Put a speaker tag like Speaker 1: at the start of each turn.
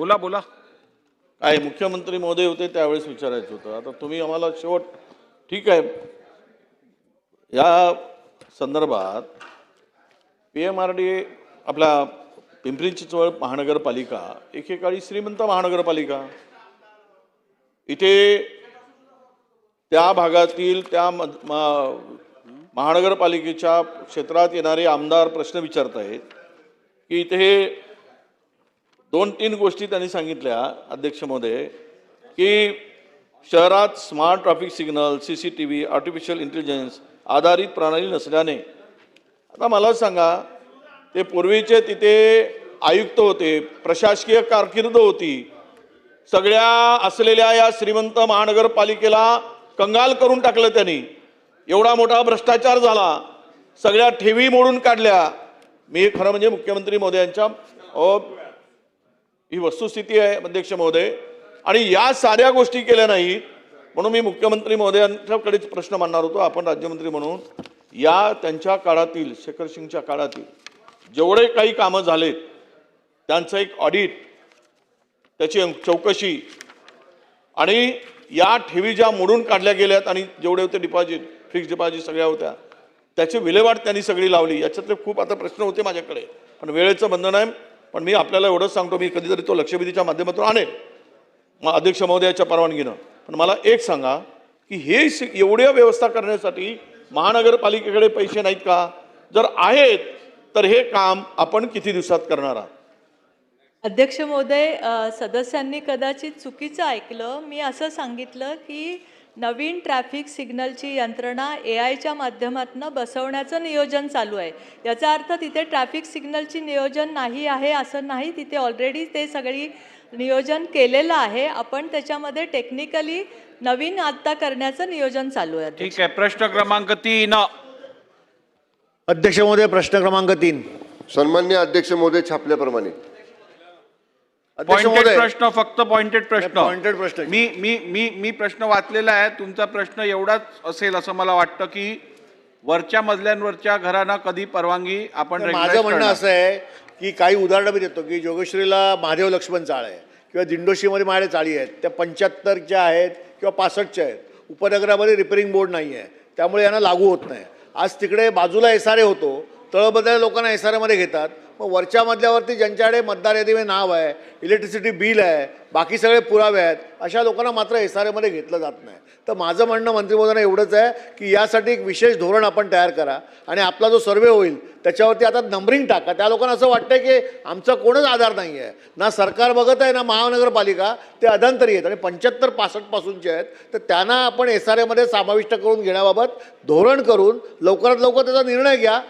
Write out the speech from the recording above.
Speaker 1: बोला बोला.
Speaker 2: काय मुख्यमंत्री महोदय होते त्यावेळेस विचारायचं होतं. आता तुम्ही आम्हाला शेवट ठीक आहे. या संदर्भात PMRD आपला पिंपरी चिंचवड महानगरपालिका एकेकाळी श्रीमंत महानगरपालिका, इथे त्या भागातील त्या महानगरपालिकेच्या क्षेत्रात येणारे आमदार प्रश्न विचारत आहेत की इथे 2-3 गोष्टी त्यांनी सांगितल्या अध्यक्ष महोदय, की शहरात smart traffic signal, CCTV, artificial intelligence आधारित प्रणाली नसल्याने. आता मला सांगा, ते पूर्वीचे तिथे आयुक्त होते, प्रशासकीय कारकीर्द होती, सगळ्या असलेल्या या श्रीमंत महानगरपालिकेला कंगाल करून टाकलं त्यांनी. एवढा मोठा भ्रष्टाचार झाला, सगळ्या ठेवी मोडून काढल्या. मी खरं म्हणजे मुख्यमंत्री महोदयांच्या ही वस्तुस्थिती आहे अध्यक्ष महोदय, आणि या साऱ्या गोष्टी केल्या नाहीत. म्हणून मी मुख्यमंत्री महोदयांच्याकडेच प्रश्न मांडणार होतो. आपण राज्यमंत्री म्हणून या त्यांच्या काळातील, शेखर सिंगच्या काळातील जेवढे काही कामं झालेत त्यांचं एक ऑडिट, त्याची चौकशी, आणि या ठेवी ज्या मोडून काढल्या गेल्यात आणि जेवढे होते डिपॉझिट, फिक्स डिपॉझिट सगळ्या होत्या, त्याची विल्हेवाट त्यांनी सगळी लावली. याच्यातले खूप आता प्रश्न होते माझ्याकडे, पण वेळेचं बंधन आहे. पण मी आपल्याला एवढंच सांगतो, मी कधीतरी तो लक्षवेधीच्या माध्यमातून आणेल मग अध्यक्ष महोदयाच्या परवानगीनं. पण मला एक सांगा की हे एवढ्या व्यवस्था करण्यासाठी महानगरपालिकेकडे पैसे नाहीत का? जर आहेत तर हे काम आपण किती दिवसात करणार आहात?
Speaker 3: अध्यक्ष महोदय, सदस्यांनी कदाचित चुकीचं ऐकलं. मी असं सांगितलं की नवीन ट्रॅफिक सिग्नलची यंत्रणा AIच्या माध्यमातून बसवण्याचं नियोजन चालू आहे. याचा अर्थ तिथे ट्रॅफिक सिग्नलची नियोजन नाही आहे असं नाही. तिथे ऑलरेडी ते सगळी नियोजन केलेलं आहे. आपण त्याच्यामध्ये टेक्निकली नवीन आत्ता करण्याचं नियोजन चालू आहे.
Speaker 1: ठीक आहे. प्रश्न क्रमांक 3.
Speaker 4: अध्यक्ष महोदय, प्रश्न क्रमांक 3.
Speaker 5: सन्मान्य अध्यक्ष महोदय, छापल्याप्रमाणे
Speaker 4: अध्यक्ष
Speaker 1: पॉइंटेड
Speaker 4: महोदय,
Speaker 1: प्रश्न, फक्त पॉइंटेड प्रश्न.
Speaker 4: पॉइंटेड प्रश्न.
Speaker 1: मी मी मी मी प्रश्न वाचलेला आहे. तुमचा प्रश्न एवढाच असेल असं मला वाटतं की वरच्या मजल्यांवरच्या घरांना कधी परवानगी आपण
Speaker 4: माझं
Speaker 1: regularize
Speaker 4: म्हणणं
Speaker 1: करणार?
Speaker 4: असं आहे की काही उदाहरणं मी देतो की जोगेश्वरीला महादेव लक्ष्मण चाळ आहे किंवा दिंडोशीमध्ये माझ्या चाळी आहेत, त्या 75च्या आहेत किंवा 65च्या आहेत. उपनगरामध्ये रिपेरिंग बोर्ड नाही आहे, त्यामुळे यांना लागू होत नाही. आज तिकडे बाजूला SRA होतो, तळबदल्या लोकांना SRAमध्ये घेतात. मग वरच्या मधल्यावरती ज्यांच्याकडे मतदार यादीमध्ये नाव आहे, इलेक्ट्रिसिटी बिल आहे, बाकी सगळे पुरावे आहेत, अशा लोकांना मात्र SRAमध्ये घेतलं जात नाही. तर माझं म्हणणं मंत्रिमहोदयांना एवढंच आहे की यासाठी एक विशेष धोरण आपण तयार करा आणि आपला जो सर्वे होईल त्याच्यावरती आता नंबरिंग टाका. त्या लोकांना असं वाटतं की आमचा कोणच आधार नाही आहे, ना सरकार बघत आहे ना महानगरपालिका, ते अधांतरी आहेत आणि 75-65 पासूनचे आहेत. तर त्यांना आपण SRAमध्ये समाविष्ट करून घेण्याबाबत धोरण करून लवकरात लवकर त्याचा निर्णय घ्या.